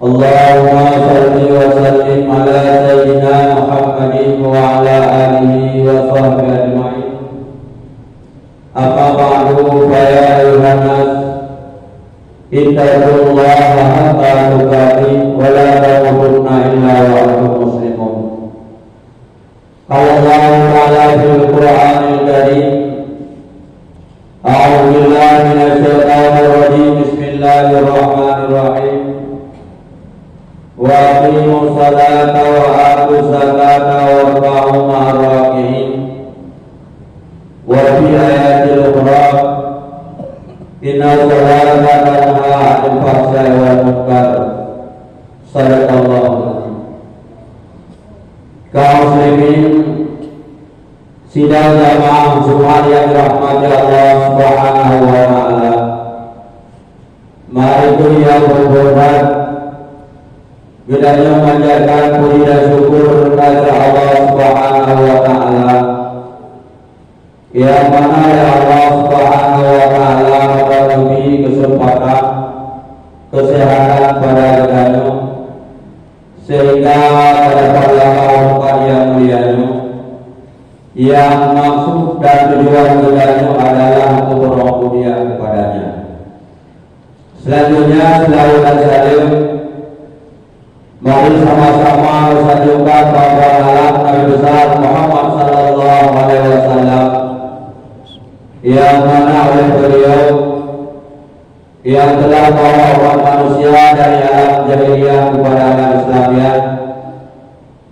Allahumma salli wa sallim ala sayyidina Muhammadin wa ala alihi wa sahbihi ajma'in. Amma ba'du, fa ya ayyuhan nas ittaqullaha haqqa tuqatih wa la tamutunna illa wa antum muslimun. Qala Allah ta'ala fil Qur'anil Karim, a'udzu billahi minasy syaithanir rajim. Bismillahirrahmanirrahim. Wa aqimus salata wa atuz zakata warka'u ma'ar raki'in. Wa fi ayatil ukhra, inna salata tanha 'anil fahsya'i wal munkar. Shadaqallahu adzim. Kaum muslimin sidang jamaah Jumat yang dirahmati Allah Subhanahu wa ta'ala, mari kita berdoa kiranya memanjatkan puji dan syukur kepada Allah Subhanahu wa ta'ala, yang mana ya Allah Subhanahu wa ta'ala memberi kesempatan kesehatan pada kita, sehingga pada pertemuan yang mulia yang maksud dan tujuan kita adalah untuk berubudiyah kepadanya. Selanjutnya, selalu dan salim, mari sama-sama mensanjungkan bahwa alam Nabi besar Muhammad sallallahu alaihi wasallam, yang mana oleh beliau yang telah membawa umat manusia dari alam jahiliyah kepada alam Islamiyah,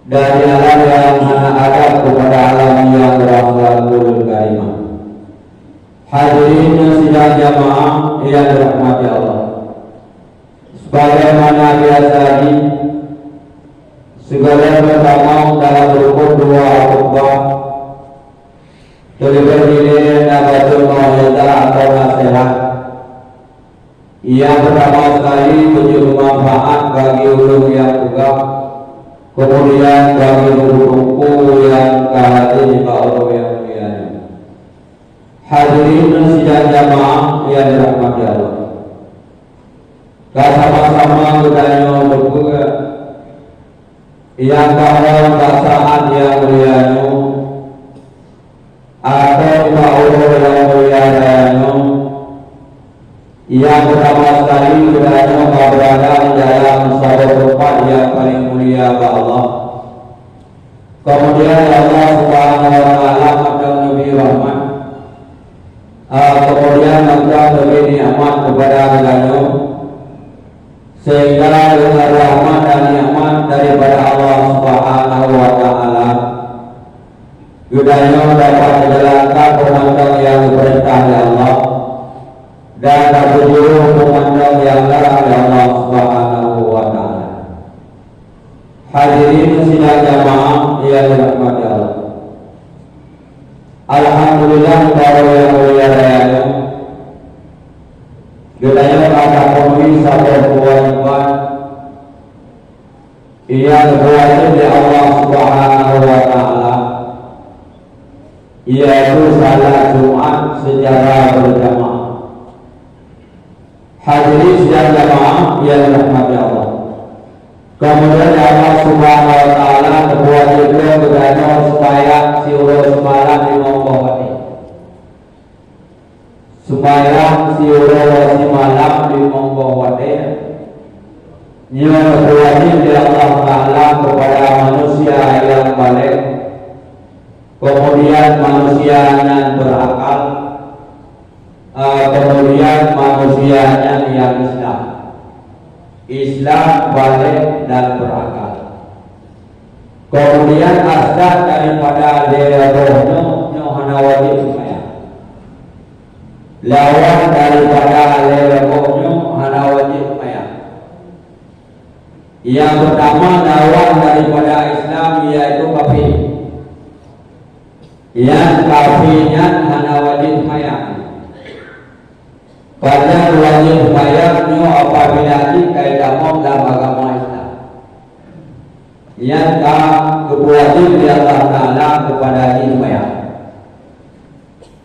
dari alam yang mana ada kepada alam yang berakhlakul karimah. Hadirin sidang jamaah yang dirahmati Allah, sebagaimana biasa lagi, segala pertama dalam rukun dua khutbah terlibat ini nabatul mau'izah atau nasihat. Yang pertama sekali tujuh manfaat bagi ulum yang juga, kemudian bagi buku yang kahati di Allah yang mulia. Hadirin sidang jamaah yang dirahmati Allah, sama-sama kita berdoa yang kahal basahan yang mulia atau Allah yang mulia yang pertama sekali kita berada di dalam satu tempat yang paling mulia Allah. Kemudian Allah Subhanahu wa ta'ala akan lebih rahmat, kemudian akan lebih nikmat kepada kita, sehingga dengan rahmat dan nikmat daripada Allah Subhanahu wa ta'ala kita dapat menjalankan pemandang yang diperintah oleh Allah dan tak berjuru pemandang yang larang oleh Allah Subhanahu wa ta'ala. Hadirin sidang jamaah yang dirahmati Allah, alhamdulillah bahwa yang mulia raya kita merasa penuhi satu kewajiban yang berwajib di Allah Subhanahu wa ta'ala, yaitu salat Jumat secara berjamaah. Hadirin sidang jamaah yang dirahmati Allah, kemudian Allah Subhanahu wa ta'ala berwajibkan kepada supaya si ulo semalam di mongkowati, supaya si ulo si malam di mongkowati yang berwajib di Allah ta'ala kepada manusia yang balik, kemudian manusia yang berakal, kemudian manusia yang Islam balik dan berakal, kemudian asal daripada rohnya hana wajib supaya lawan daripada rohnya hana wajib supaya. Yang pertama lawan daripada Islam yaitu kafir, yang kafirnya hana wajib supaya. Pada wajib bayarnya apabila kita dalam agama Islam, yang berwajib di Allah Ta'ala kepada Ismail.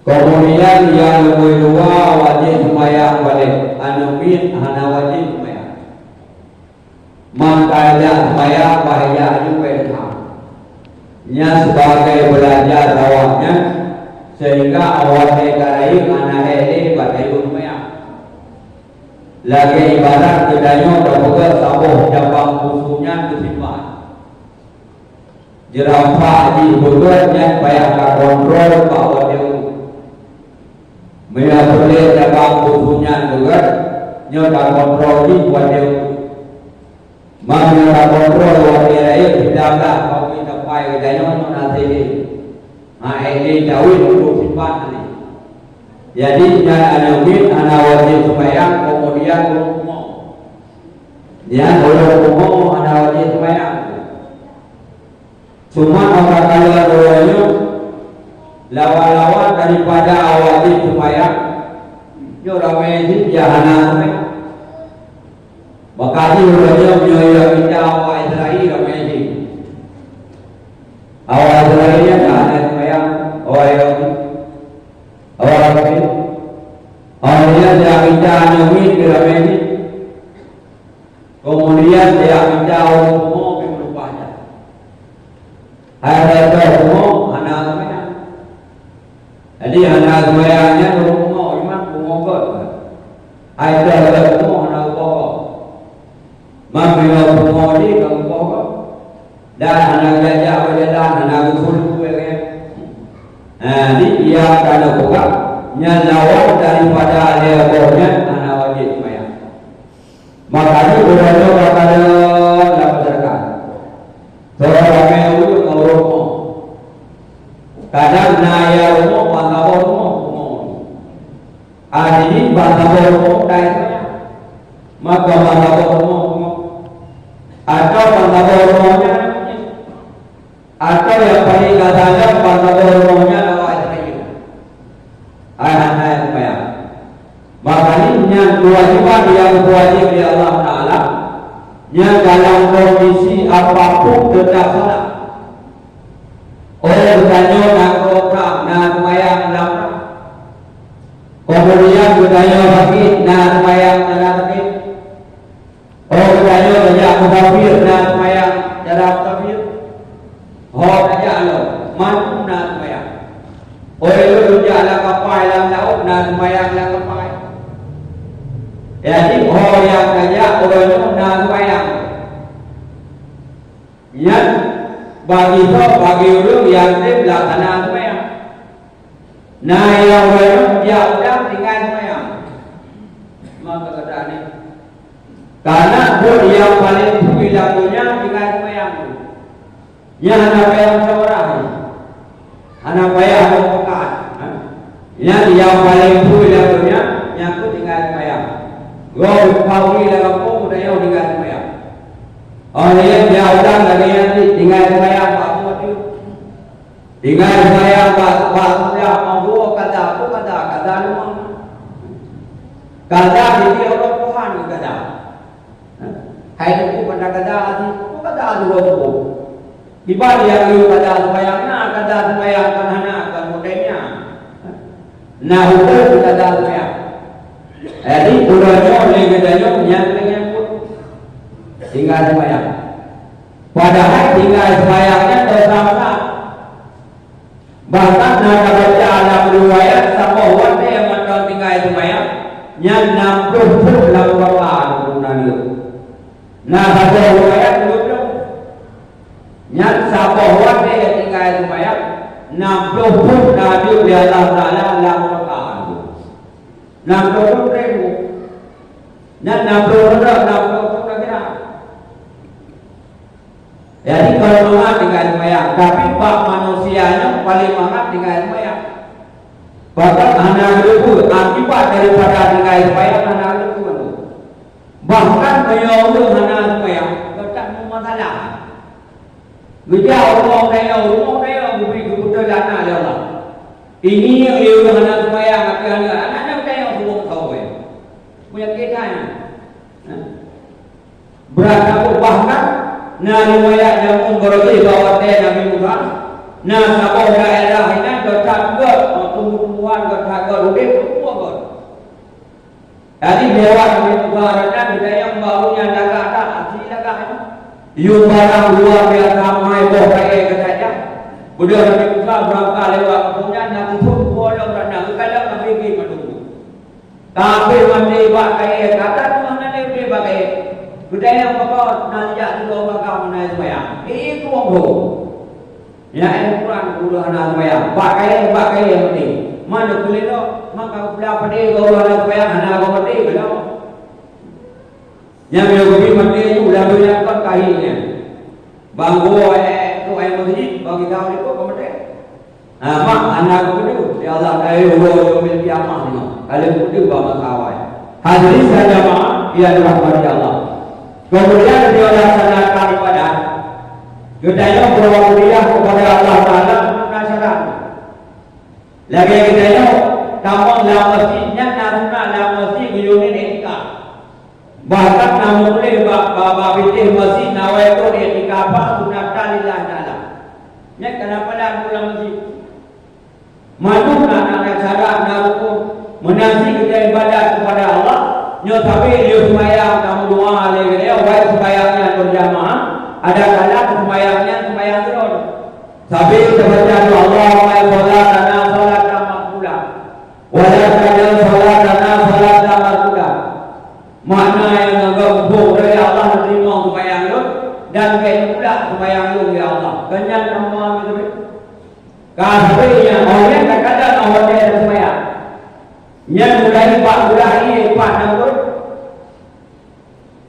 Kemudian yang kedua wajib sembahyang balik, anumin hana wajib sembahyang. Makanya sembahyang bahaya juga nya sebagai belajar awaknya sehingga awaknya karayu anak ini batayu sembahyang lagi ibarat kedanya dapat sabuh cabang musuhnya kesimpan jerapah di bogornya supaya kontrol bahwa dia boleh cabang musuhnya juga nyoba kontrol di buat dia mana kontrol wakil rakyat tidak kau kita pai kedanya nanti ini jauh untuk simpan ini. Jadi jangan anjing anak wajib sembahyang kemudian berumur. Dia berumur anak wajib sembahyang. Cuma orang kaya doanya lawan-lawan daripada wajib sembahyang. Yo ramai di jahanam. Makanya urangnya menyoyak kita awal Israel ramai di. Awal Israelnya tak ada sembahyang awal Yahudi. Awal Yahudi. Awalnya dia minta nyumin ke ramai di. Kemudian dia minta umum ke berubahnya. Ada umum anak sembahyang. Jadi anak sembahyangnya umum iman umum kot. Ada umum anak pokok. Mampu pemodi kamu pokok dan anak gajah berjalan anak usul kuenya. Di dia kana pokok nyalawan daripada lebornya anak wajib sembahyang. Makanya urangnya bakal laksanakan. Seorang yang urut ngurut. Kadang naya umum bantah umum. Ini bantah umum dari sembahyang. Maka bantah umum atau pantabormonya atau yang paling katanya pantabormonya awal itu ayat sembahyang. Makanya kewajiban yang wajib di Allah Ta'ala yang dalam kondisi apapun tetap salah. Oleh bertanya nak sembahyang dalam kemudian bertanya sakit nak sembahyang dalam sakit. Oh katanya banyak musafir nak sembahyang dalam musafir. Oh katanya lo mampu nak sembahyang. Oh lu jalan kapal dalam laut nak sembahyang dalam kapal. Jadi oh yang katanya orang nak sembahyang. Yang bagi orang yang laksana sembahyang. Nah yang orang yang udah tinggal sembahyang. Maka kata ni. Karena pun yang paling berlakunya dengan sembahyang. Yang anak payah seorang, anak payah pekat. Yang paling berlakunya yang tu tinggal sembahyang. Gua kawin dalam pun dah yang tinggal sembahyang. Orang yang dia orang lagi yang tinggal sembahyang apa tu? Tinggal sembahyang apa dia mau kata rumah. Kata dia orang Tuhan kata. Hai tu pada kata dua tu. Di bawah yang you kata sembahyangnya kata sembahyang karena akan mudahnya. Nah hukum kata sembahyang. Jadi urangnya oleh katanya yang pun tinggal sembahyang. Padahal tinggal sembahyangnya bersama. Bahkan nak baca dalam riwayat sama orang yang menang tinggal sembahyang yang 60 pun dalam Quran itu. Nah, baca riwayat dulu. Yang siapa orang yang tinggal sembahyang 60 pun Nabi di Allah Taala dalam Quran. 60 ribu. Dan 60 pun kira. Jadi kalau semangat tinggal sembahyang, tapi pak manusianya paling semangat tinggal sembahyang. Bahkan anak itu akibat daripada tinggal sembahyang anak itu. Bahkan menyuruh anak sembahyang tak masalah. Kita orang beri kebetulan anak Allah. Ini yang dia anak sembahyang anaknya kita yang suruh tahu punya kita berapa bahkan riwayat yang memberitahu bahawa Nabi Musa sabah daerah ini bertanggut tumbuh-tumbuhan bertanggut rubik semua. Jadi lewat Nabi Musa dan kita yang barunya dagang asli dagang Yung barang luar biasa mai boh kaya katanya. Budak Nabi Musa berangkat lewat kampungnya nanti pun bolong renang kadang Nabi pergi menunggu. Tapi mandi bak kaya kata mana dia pergi bak kaya. Budaya apa nanti dulu bakal menaik sembahyang. Itu orang ya Al-Quran guru anak sembahyang. Bak kaya mati. Mana boleh tu? Maka berapa dia guru anak sembahyang anak kau mati belum? Yang dia pergi mati itu sudah berjalan kahinya. Bangku tu masjid bagi tahu dia kau mati. Mak anak kau itu ya Allah kaya guru yang kiamat ni. Kalau itu bawa kawai. Hadirin saja mak ia dirahmati Allah. Kemudian dia laksanakan ibadah. Kita berwakiliyah kepada Allah Taala menasyarat. Lagi kita kamu dalam masjidnya naruna dalam masjid buyunin etika. Bahkan namun boleh bapa binti masjid nawai tu etika apa sunatan lillah taala. Nya kenapa dah dalam masjid? Mana nak cara nak menanti kita ibadah kepada Allah. Nyo tapi dia sembahyang kamu doa lagi dia wajib sembahyangnya berjamaah ada kala sembahyang terus tapi sebaca Allahumma sallatana salatan maqbulah wa la tajal salatana salatan mardudah makna yang menggabung dari Allah menerima sembahyang lu dan kayak pula sembahyang lu ya Allah kenyang semua betul kasihnya orang kadang orang dia sembahyang yang mulai pak mulai pak namun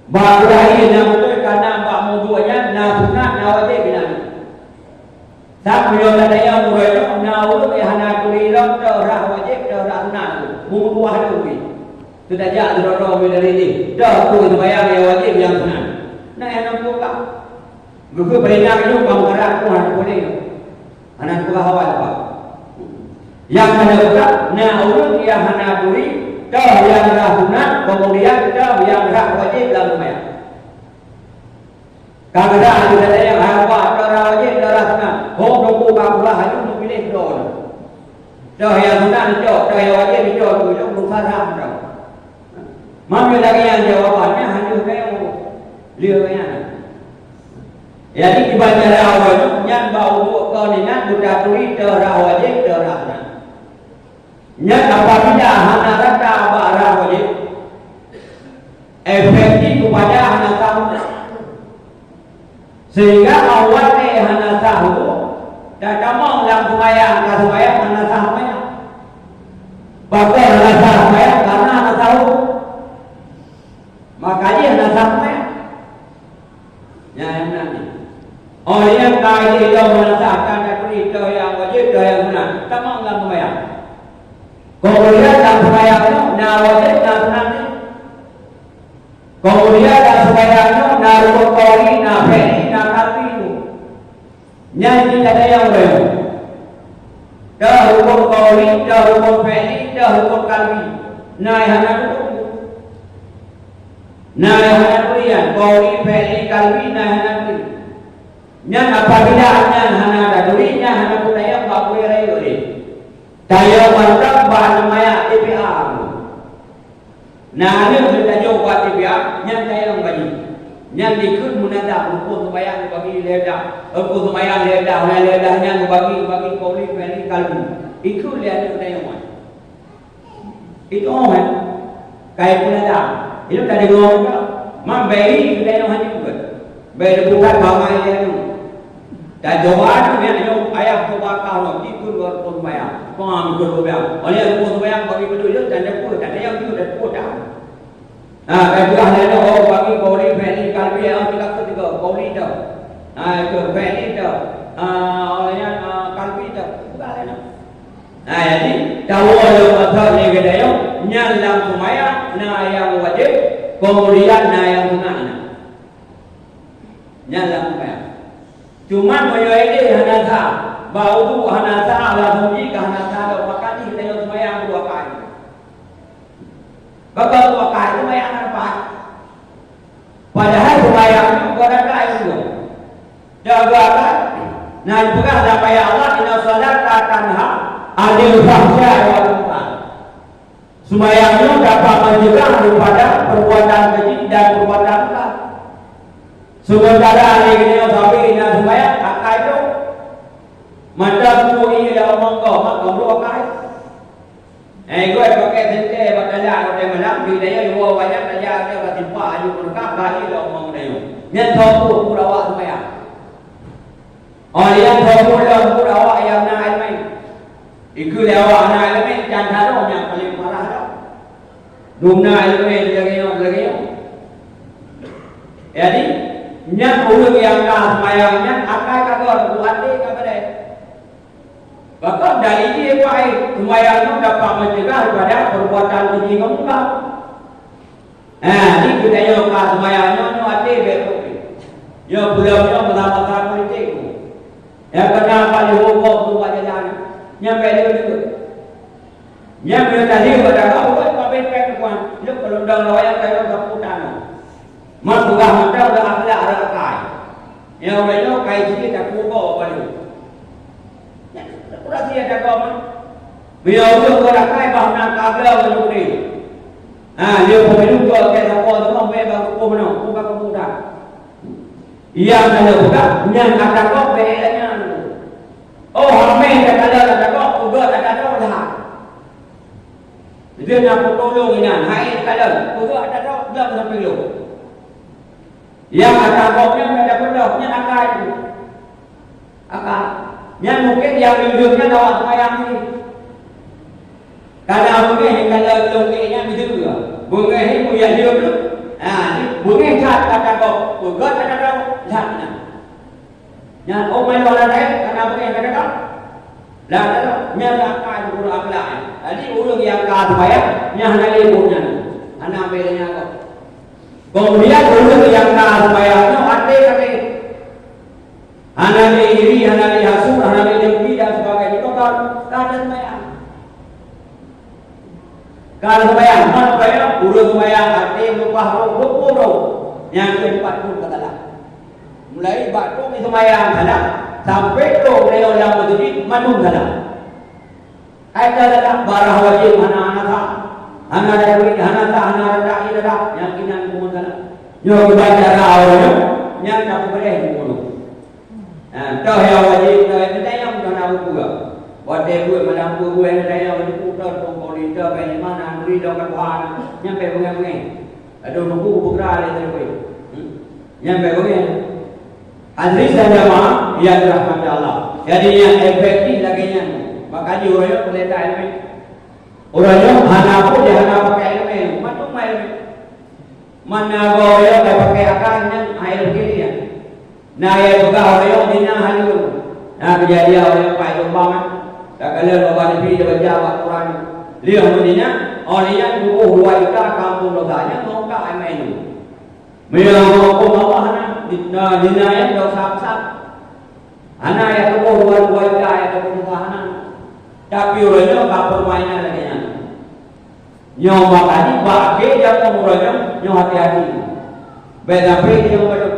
mulai namun karena pak muduanya nasuna nawajib bilang tak beliau ada yang mulai namun hana kulilam terah wajib terah sunat muduah dulu sudah jadi rodo dari ini dah tu sembahyang yang wajib yang sunat nak yang buka buku peringat itu pangkaran Tuhan boleh anak buka awal pak yang menegak naurun yang hanaduri dah yang rahunat kemudian dah yang rah wajib dalam sembahyang. Karena ada yang harwa dah wajib dah rahunat. Hong nunggu bakulah hanya untuk pilih doa. Dah yang sunat dah yang wajib itu tu bukan haram dah. Mana lagi yang jawabannya hanya saya lihatnya. Jadi dibaca awal yang bau kau ni nak budak turi dah wajib dah rahunat. Nya apabila hana rata barang wajib efektif kepada hana tahu sehingga awalnya hana tahu dan kamu dalam sembahyang hana tahu bahkan hana tahu karena hana tahu makanya hana tahu ya yang nanti yang kaya itu menasahkan itu yang wajib itu yang sunat kamu dalam sembahyang. Kemudian dalam sembahyangnya nawajib dan sunat. Kemudian dalam sembahyangnya narukul qawli nafeni nakalbi itu. Nyanyi ada yang lain. Dah hukum qawli, dah hukum feni, dah hukum kalbi. Naik hana itu. Naik hana kurian qawli feni kalbi naik hana itu. Nyan apabila hana daduri nyan hana budaya bakui rayuri. Saya mantap bahan maya TPA. Nah ini kita jawab TPA yang saya yang bagi. Yang dikut munada hukum sembahyang bagi ledah, hukum sembahyang ledahnya bagi koli bagi kalbu. Itu lihat kita yang mana. Itu orang kayak munada. Itu tadi ngomong tak. Memberi kita yang hanya buat. Beri bukan bangga yang itu. Dan jawaban yang ayah coba kalau itu luar pun bayar, paham itu bayar. Oleh pun bayar bagi betul dan depu dan yang itu depu dah. Nah, kalau ada bagi kori feni kalbi yang tidak ketiga kori dah. Itu feni dah. Olehnya kalbi dah. Bukan ada. Nah, jadi tahu oleh pasal ni kita yang nyalam semaya, yang wajib, kemudian yang sunat. Nyalam semaya. Cuma menyoalkan hanasa, bau tu hanasa ala sunyi ke hanasa ada maka ni kita yang sembahyang dua kali. Bakal dua kali sembahyang apa? Padahal sembahyang itu ada kali juga. Jaga kan? Nah bukan sampai Allah inna salata tanha anil fahsya'i wal munkar. Sembahyang itu dapat mencegah daripada perbuatan keji dan perbuatan munkar. Sementara hari ini sampai ina semaya akai tu macam tu ini dah omong kau mak kau akai. Gue pakai sente batala ada malam di dia dua banyak saja dia kat timpa aju mereka kali dah omong dia. Yang tahu tu purawak semaya. Oh yang tahu purawak yang nak main. Iku lewat nak main jangan tahu yang paling parah dah. Dumna main lagi. Jadi nya urang yang kah semayangnya akai kagak buat kagak deh. Bahkan dari dia baik semayangnya dapat mencegah daripada perbuatan keji kemuka. Ini budaya kah semayangnya no ade betul. Ya bulannya bersama-sama politik. Ya kenapa dia hukum buat jalan? Nyampe dia juga. Nyampe tadi pada kau buat pabrik kuan. Dia kalau dah lawan kayu seputan. Mak bukan macam dah akhlak ada kai. Yang mereka kai sikit tak kuko baru. Kurang dia tak kau mana? Bila orang orang kai bahan kabel baru ni. Dia pemilu tu ke siapa semua mereka kuko mana? Kuko kemudah. Yang ada bukan yang ada kau belanya. Oh ramai tak ada tak kau juga tak ada dah. Dia nak tolong ini. Hai kalau juga ada tak belum sampai lu. Yang ada koknya ada pendoknya akal itu. Akal. Yang mungkin yang hidupnya lawat semayang ini. Karena mungkin kalau longkenya itu juga. Mungkin ini punya hidup tu. Mungkin cat kata kok. Mungkin ada tahu catnya. Yang main orang lain karena mungkin kata kau. Lah kalau yang akal itu akal. Jadi orang yang akal semayang yang nak ibunya. Anak bedanya kok. Kemudian orang yang tak semayangnya ada anak iri, anak hasud, anak dengki dan sebagainya itu kan ada semayang. Kalau semayang, mana semayang? Urus semayang, hati lupa roh, yang keempat pun katalah. Mulai batu di semayang sana sampai roh dari orang masjid manung sana. Ada dalam barang wajib anak-anak tak. Anak dari anak dari yang kinan kumandala. Yo baca awalnya yang tak boleh dulu. Tahu yang wajib kita yang kena buka. Wajib buat malam buat yang wajib putar pokok itu bagi mana beri doa Tuhan yang pengen. Ada buku buka ada terus. Yang pengen. Hadis dan jamaah yang dirahmati Allah. Jadi yang efektif lagi yang makanya orang boleh tak ilmu. Orangnya hana pun dia hana pakai ilmu, macam main. Mana orang yang pakai akalnya air kiri ya. Nah ya juga orang yang halu. Nah kejadian orang pakai lubang. Tak kalau lubang ini dia baca Quran. Dia mestinya orang yang dulu luar kampung loganya mau ke main. Memang mau apa hana dina yang dosa besar. Hana yang dulu luar yang kampung hana. Tapi orangnya tak permainan lagi. Nyo makani bagi yang orangnya nyo hati-hati. Beda pergi yang baru.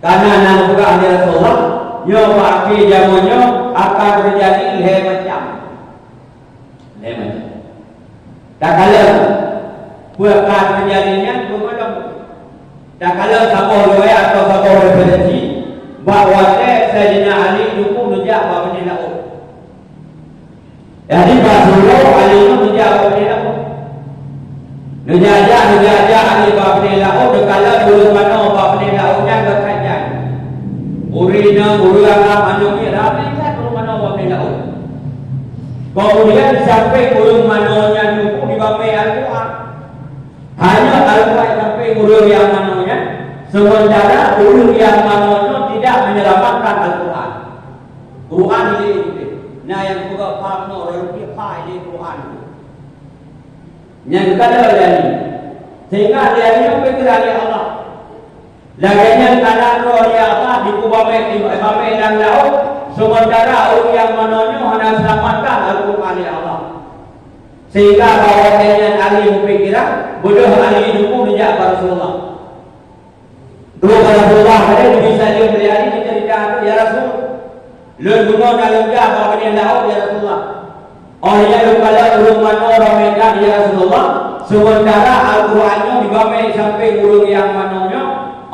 Karena nang buka hari Rasulullah, nyo bagi jamunya akan terjadi macam. Tak kalau bukan terjadinya bukan. Tak kalau sabo dua atau sabo referensi bahawa Sayyidina Ali dukung nujak bahawa dia nak. Jadi Rasulullah Ali itu nujak bahawa dia nak. Nujajah Ali bahawa dia nak. Dekala dulu mana bahawa dia nak. Ujang berkajian. Urina, urangam, anuknya ramai kan dulu mana bahawa dia nak. Kemudian sampai urung manonya dukung di bawah Al-Quran. Hanya Al-Quran sampai urung yang manonya. Sementara urung yang manonya tidak menyelamatkan Al-Quran. Quran ini. Nah yang juga faham orang dia faham ini Quran. Yang kedua dari sehingga dia ini bergerak Allah. Laganya kanan roh dia apa di kubame dan laut. Sementara orang yang manonya hendak selamatkan Al-Quran Allah. Sehingga bahawasanya Ali berpikiran bodoh Ali dukung sejak Rasulullah. Dua Rasulullah ada bisa dia beli Ali menceritakan ya Rasul. Lalu guna dalam jah bahawa dia laut ya Rasulullah. Oh ya kalau urung mano ramekan ya Rasulullah. Sementara Al-Qurannya dibamai sampai urung yang manonya.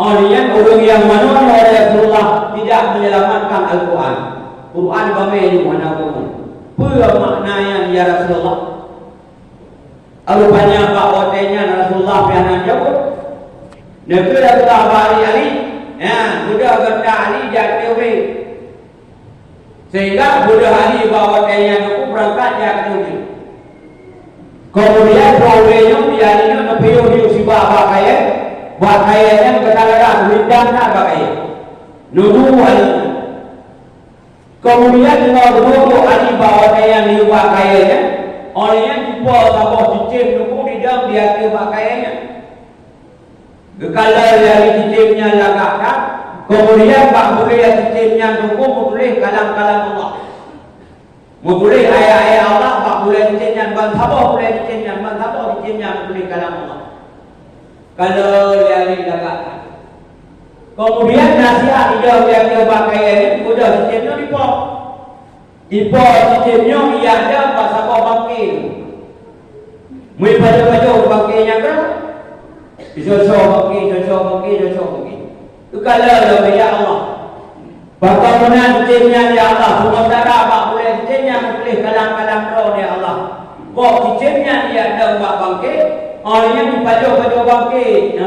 Orang yang menolak oleh Rasulullah tidak menyelamatkan Al-Quran. Quran bagaimana mana pun. Apa maknanya ya Rasulullah? Rupanya Pak Watenya Rasulullah yang jawab. Negeri Rasulullah bari Ali, ya, Buddha ganda Ali jatuh. Sehingga Buddha Ali bawa Watenya itu berangkat jatuh. Kemudian problemnya biarnya nepiu si bapa kaya, buat kayanya berkata lidahnya kaya, nuduh Ali. Kemudian nuduh Ali bawa kaya ni buat kayanya, orangnya jumpa sama cicim nuduh di dalam dia ke buat kayanya. Kalau dari cicimnya lagakkan, kemudian Pak Buddha cicimnya nuduh boleh kalam-kalam Allah. Boleh ayat-ayat Allah, Pak boleh dicengnya, bantabo boleh dicengnya, bantabo dicengnya boleh kalam Allah. Kalau yang ini lagakkan. Kemudian nasihat dia pakai ini, sudah dicengnya dipok. Dipok dicengnya ia ada pasal bangkit. Mui baju bangkitnya kan? Sosok bangkit. Itu kalau ya Allah. Bagaimana cicimnya ya Allah? Sementara Pak boleh cicimnya boleh kalam-kalam roh ya Allah. Kok cicimnya dia ada buat bangkit? Orangnya di baju bangkit.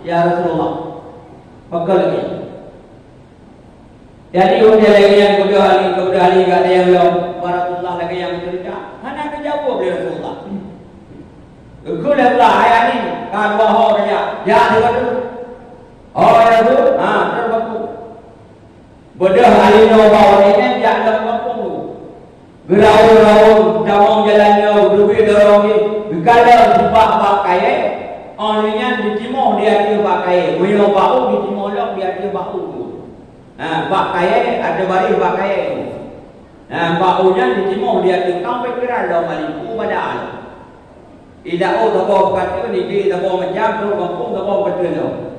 Ya Rasulullah. Pakal lagi. Jadi udah lagi yang kedua hari ada yang Rasulullah lagi yang cerita. Mana kejawab dia Rasulullah. Kulah pula ayat ini kan bahawa dia. Ya dia. Oh ya tu. Terbaku. Bodoh alino bawa ini jangan kampung. Gerau-gerau jamong jalannya berubah dorong ni. Kalau sebab pakai, orangnya di timur dia pakai. Milo bau di timur lok dia bau. Pakai ada bari pakai. Baunya di timur dia sampai kira dong maliku padahal. Tidak tahu kata ni dia tahu macam tu kampung tahu betul.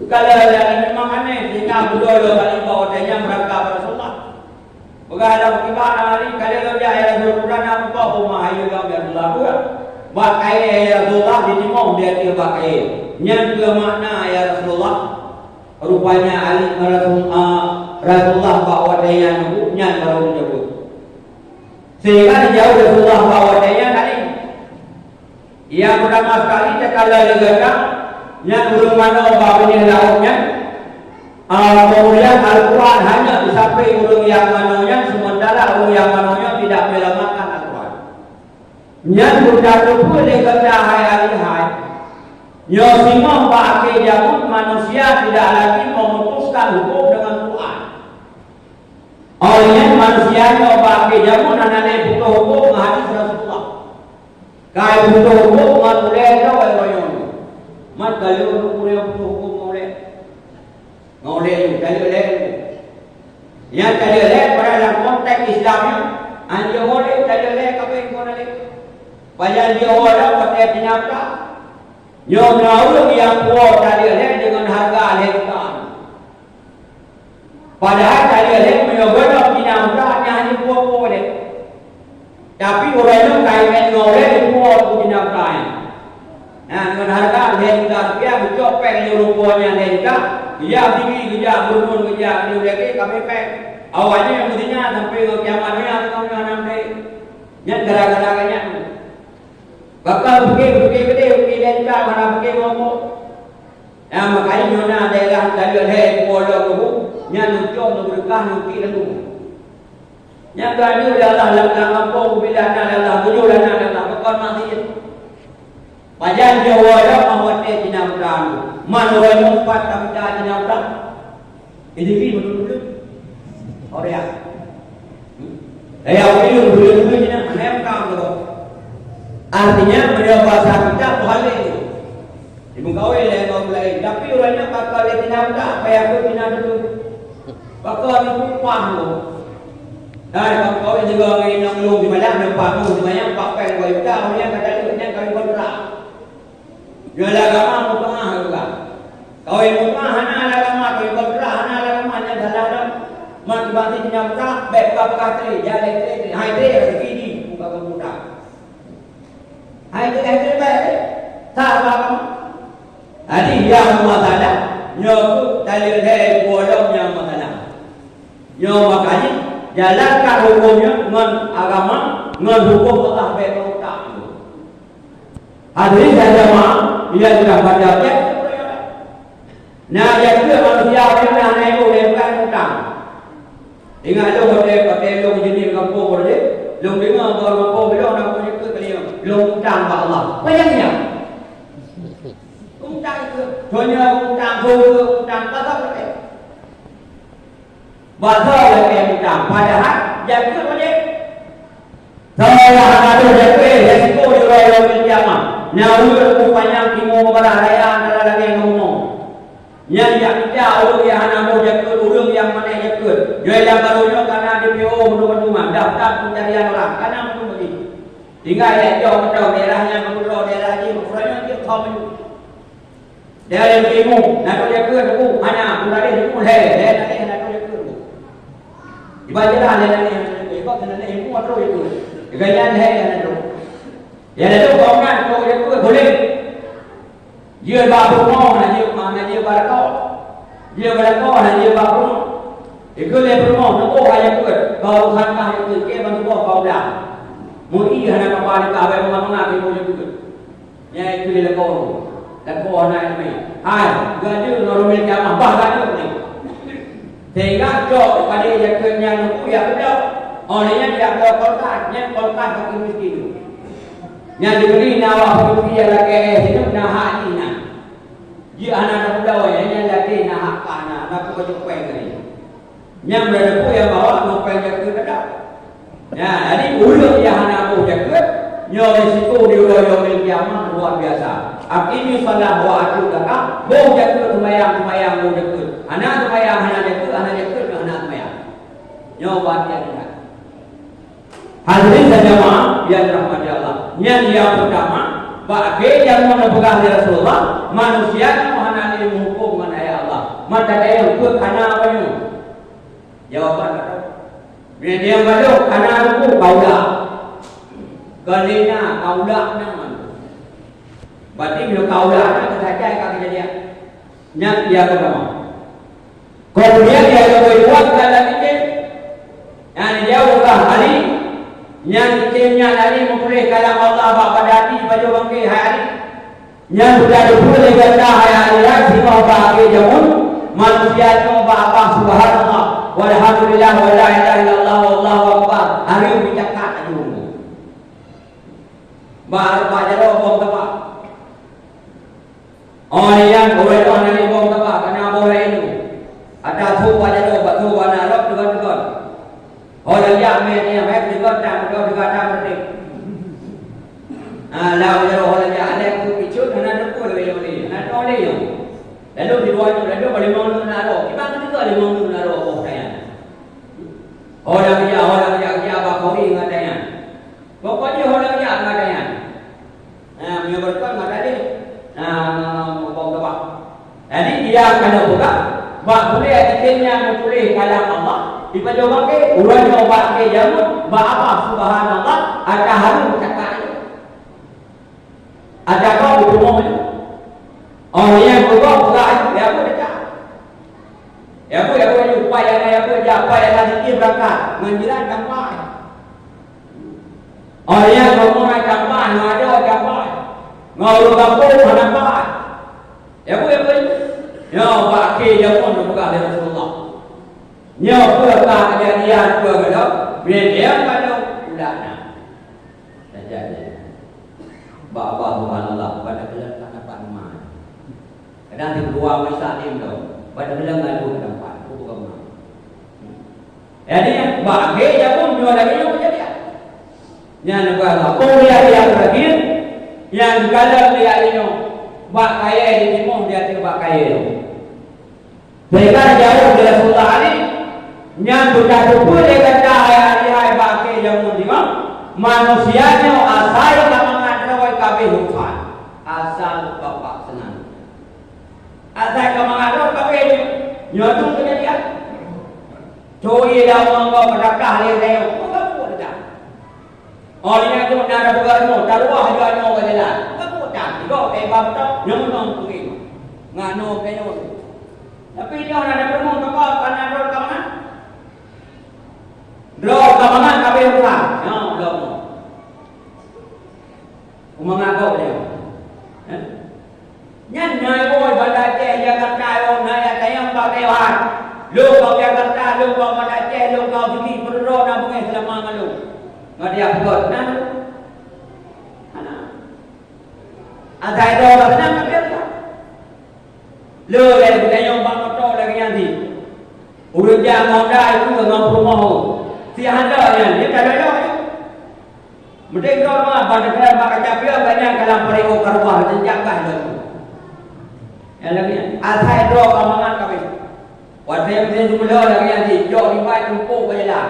Kalau yang memang aneh, jika berdua kali bawa tanya mereka Rasulullah. Berada kibar hari kalau dia ayat Al-Quran apa rumah ayu yang Rasulullah. Pakai Rasulullah di timur dia pakai. Yang ke makna ya Rasulullah. Rupanya Ali Rasulullah bawa tanya nyebutnya baru menyebut. Sehingga jauh Rasulullah bawa tanya tadi. Yang pertama sekali kalau digerak yang belum mana bapaknya lautnya. Kemudian Al-Quran hanya sampai urung yang mananya, sementara urung yang mananya tidak melamatkan Al-Quran. Yang sudah pun dikata hai. Nyosimah pakai jamun manusia tidak lagi memutuskan hukum dengan Quran. Olehnya manusia pakai jamun anak butuh hukum hadis Rasulullah. Kaya butuh hukum matuleh royon. Mat kalau punya hukum ngoleh kalau leh yang kalau leh pada dalam konteks Islamnya anjir ngoleh kalau leh apa yang kau leh banyak dia orang pakai pinjamka yang tahu yang kuat tadi leh dengan harga lekan padahal tadi leh menyebut pinjamka hanya kuat leh tapi orang itu kaitan ngoleh kuat pinjamka. Dengan harga lekan dia bercopeng rupanya lekan dia tinggi kerja berun kerja dia lagi kami pek awalnya yang mestinya sampai ke kiamatnya atau sampai yang gara-garanya bakal pergi gede lekan mana pergi ngomong makanya nona daerah tadi ada pola tu yang nucuk berkah nuki lalu yang tadi Allah lakukan kampung bila Allah tujuh Allah bakal mati. Pajan Jawa dah mawatnya jinautan, manusia empat tapi dah jinautan. Ini betul. Orang. Ayah ini betul jinautan jinautan tu. Artinya beliau bahasa kita boleh. Ibu kau yang mulai. Tapi orangnya bakal jinautan apa yang aku jinautan. Bakal lupa tu. Dan kau juga ingin nongol di mana nampak tu, di mana pakai kau itu, orangnya kata dia kau bergerak. Jual agama mutmah juga. Kau yang mutmah hana agama, kau yang bergerak hana agama hanya dalam mak bati nyamta, baik apa kata jadi hai dia rezeki bukan kemuda. Hai dia baik. Tak agama. Adi yang masalah nyo dalil dari bolong yang masalah. Nyo makanya jalankan hukumnya dengan agama, dengan hukum Allah bagi tak. Hadirin dan jemaah, ia sudah baca ayat. Nah, yang kedua manusia yang naik bukan hutang. Ingat lo hotel lo jenis kampung boleh, lo dengar orang kampung bilang nak punya ke kalian, lo hutang pada Allah. Bayangnya. Hutang itu, hanya hutang hutang pasal apa? Pasal apa hutang? Padahal yang kedua boleh. Saya ada jadi resiko di royal kiamat. Nyawa rupanya kimo berharaya adalah lagi ngomong. Yang kita orang yang anak jakut, orang yang mana jakut. Jadi barunya karena DPO menurut daftar pencarian orang karena menurut begitu. Tinggal ya jauh daerahnya menurut daerah ini, menurutnya dia tahu. Daerah yang kimo, nak jakut tu hanya bukan dia mulai, dia nak jakut. Ibaratlah dia ni, ibaratlah dia ibu atau itu. Gaya dia tu. Ya itu orang tu itu boleh. Dia baru mau dia mana dia baru. Dia baru dia baru. Itu dia baru mau tu kaya tu. Baru hantar itu ke bantu kau dah. Mui hana kapal ka ba mana ke boleh tu. Ya itu dia kau. Dan kau nak ni. Hai, gaji normal kiamat bahkan ni. Sehingga jauh pada yang kenyang tu ya betul. Orangnya dia kolkat bagi miskin. Yang diberi nawa hidup dia lagi hidup nahak ni nak. Dia anak muda yang lagi nahak kana nak kau jumpa ni. Yang berada yang bawa ngopeng jaga dekat. Ya, jadi ulur yang anak mu jaga. Nyo risiko di royal kiamat luar biasa. Akhirnya salah wa atu dekat. Mau jaga tumayang mau jaga. Anak tumayang anak jaga anak tumayang. Nyo buat dia dekat. Hadirin dan jemaah yang dirahmati Allah. Yang pertama, bagi yang menepegang Rasulullah, manusia yang mengenali hukum mengenai Allah. Maka dia yang ikut karena apa ni? Jawapan apa? Bila dia berdoa karena hukum kaulah. Kerana kaulah nama. Berarti bila kaulah nak terjadi kaki dia. Yang dia pertama. Kemudian dia berbuat dalam ini. Yang dia bukan hari. Yang timnya dari memulai kalam Allah pada hati pada bangkai hari yang sudah dipulai kata hari rasi mau bagi jamun manusia itu apa subhanallah walhamdulillah wala ilaha illallah wallahu akbar hari bicara aja baru pada bom tempat orang yang boleh bom tempat karena boleh itu ada tu pada batu wana rob juga orang yang mereka juga tak berarti. Lalu orang yang ada tu picut, anak tu boleh boleh, anak tu boleh yang. Lalu di luar tu, lalu boleh mahu naro. Kita tu juga boleh mahu naro oh saya. Orang yang apa kau ini ngadanya. Pokoknya orang yang ngadanya. Menyebutkan ngadanya. Bom tempat. Jadi dia akan buka. Boleh akhirnya memulai kalam Allah. Dipakai orang yang pakai jamu, apa subhanallah, ada harum cakap. Ada kau di rumah ni. Orang yang berbuat bukan ya aku dekat. Ya aku upaya yang nanti berangkat menjilat kampanye. Orang yang berbuat kampanye, ada kampanye. Ngau kampung kampanye. Ya aku ya pakai jamu bukan dari Rasulullah. Nyo perkara kejadian bergelap bila pada ulana terjadi bapak subhanallah pada bulan kapan mai kadang di dua masa tim tu pada bulan lalu kapan bukan mai jadi bagi yang pun jual lagi yang kejadian yang negara kemudian yang terakhir yang kalau dia ini bak kaya di timur dia tidak kaya itu sehingga jauh dari Rasulullah Ali yang sudah boleh kata hai bagi yang mendimam manusianya asal kamangan kabeh hutan asal bapak senang asal kamangan kabeh nyotung kejadian Cui dah mengkau berdakah leleo. Bukan buat dah. Orang yang tu nak ada bergamu, taruh haja nyo ke jalan. Bukan buat dah. Kau tebak tak, nyong pergi. ngano kayo. Tapi dia orang ada permong kapal karena drone kamangan. Drone kamangan kabeh ulah. Ya, drone. Umangako dia. Nyan nyai boy bandar Aceh Jakarta orang naya tayang kau dewan. Lu kau Jakarta, lu kau bandar Aceh, lu kau sini berdua nak bungai selama malu. Ngadia buat nan. Ana. Ada itu orang nang kabeh. Lu lagi tayang bang motor lagi nanti. Urut jangan dah itu dengan rumah. Si anda yang dia tak ada. Mending kau mah bandar makan capia banyak kalau pergi ke rumah jenjangkah tu. Yang lagi asai dua kamangan kami. Wadai mesti jumlah lagi nanti. Jauh lima tumpuk berjalan.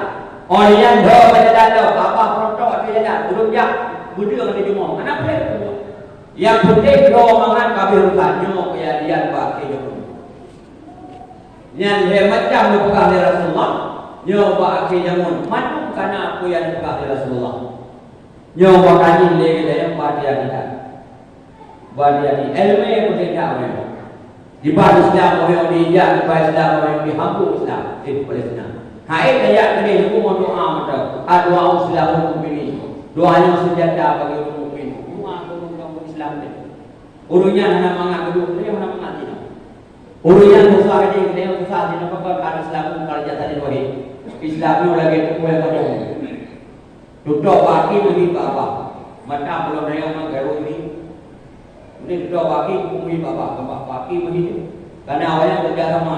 Orang yang dua berjalan tu apa protok berjalan. Urut jak berdua kena jumlah. Kenapa dia? Yang penting dua kamangan kami urusannya kejadian pakai jumlah. Yang macam bukan dari Rasulullah. Nyoba akhirnya mun matu karena aku yang bukan dari Rasulullah. Nyoba kaji lagi dalam bahagia kita. Bahagia ini ilmu yang berbeda memang. Di bawah Islam orang di India, di bawah Islam orang di Hamburg Islam, di Palestina. Hai kayak ini hukum doa macam doa Islam hukum ini. Doanya senjata bagi orang mukmin. Doa orang Islam ni. Urunya hanya mangat dulu, dia hanya mangat ini. Urunya usaha ini, dia usaha ini apa kalau Islam kalau jatuh di bawah Islam ni lagi tu boleh macam. Duduk baki bagi bapa. Mata belum ada yang menggaru ini. Ini duduk baki bagi bapa. Baki begitu. Karena awalnya kerjasama.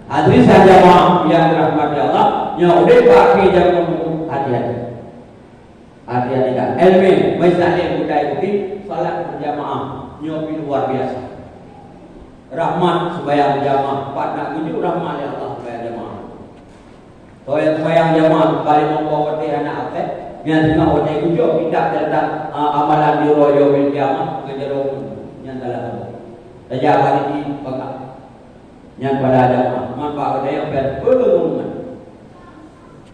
Hadirin jamaah yang dirahmati Allah, yang udah baki jangan hati-hati. Hati-hati kan. Ilmu misalnya budaya bukti salat berjamaah nyobi luar biasa. Rahmat sembahyang jamaah, pada itu rahmat ya Allah sembahyang jamaah. Soalnya sembahyang jamaah kali membawa anak apa? Yang tengah orang kujo tidak tentang amalan di royo bil kiamat kejerung yang dalam. Sejak hari ini pegang yang pada jamaah maka ada yang berbelum.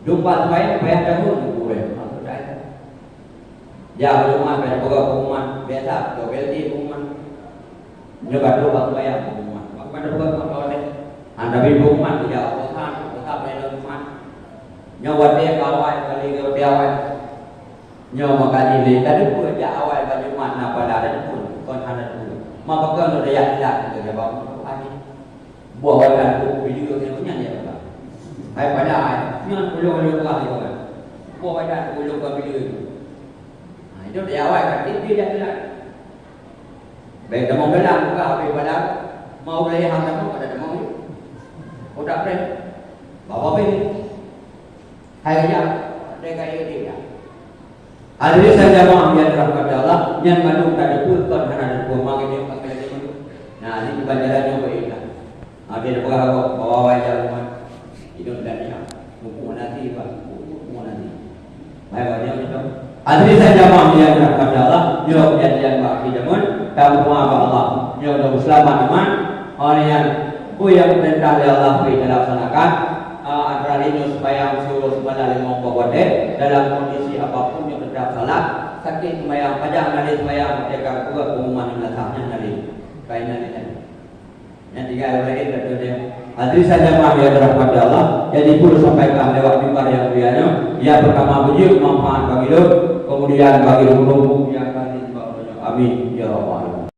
Jumpa sembahyang sembahyang jamaah boleh. Ya rumah pada pegang rumah biasa, dobel di rumah. Nyoba dulu sembahyang rumah. Pada pegang kalau anda di rumah dia usaha pada rumah. Nyawa dia kawai kali dia awal. Nyawa kali dia tadi pun dia awal pada mana pada ada pun kon ada pun. Maka kan ada yang tidak kita jawab ani. Buah dan tu video dia punya dia apa. Hai pada ai. Nyan ulung-ulung kali kan. Buah dan ulung video itu. Ha itu dia awal kan dia tidak. Baik mau belang buka habis pada mau beli harga pun ada mau. Udah pre. Bawa pergi. Hai ya, mereka ini dia. Hadirin jamaah yang dirahmati Allah, yang madu tadi pun kan ada dua mangga dia pakai dia madu. Nah, ini banjarannya berbeda. Ada bawa wajah rumah hidup dan dia. Hukum nanti pak, hukum nanti. Baik wajah itu. Hadirin jamaah yang dirahmati Allah, yang janjian bagi jamun, kamu Allah, yang sudah selamat iman, orang yang yang perintah Allah dilaksanakan. Antara lain supaya suruh sebenarnya membawakan dalam kondisi apapun yang terdapat salah sakit sembahyang pajak nanti sembahyang mereka juga pengumuman yang datangnya nanti kainan ini yang tiga lagi terjadi. Hadirin jamaah yang dirahmati Allah, jadi perlu sampaikan lewat mimbar yang mulianya. Yang pertama puji manfaat bagi lu, kemudian bagi lu yang kali amin.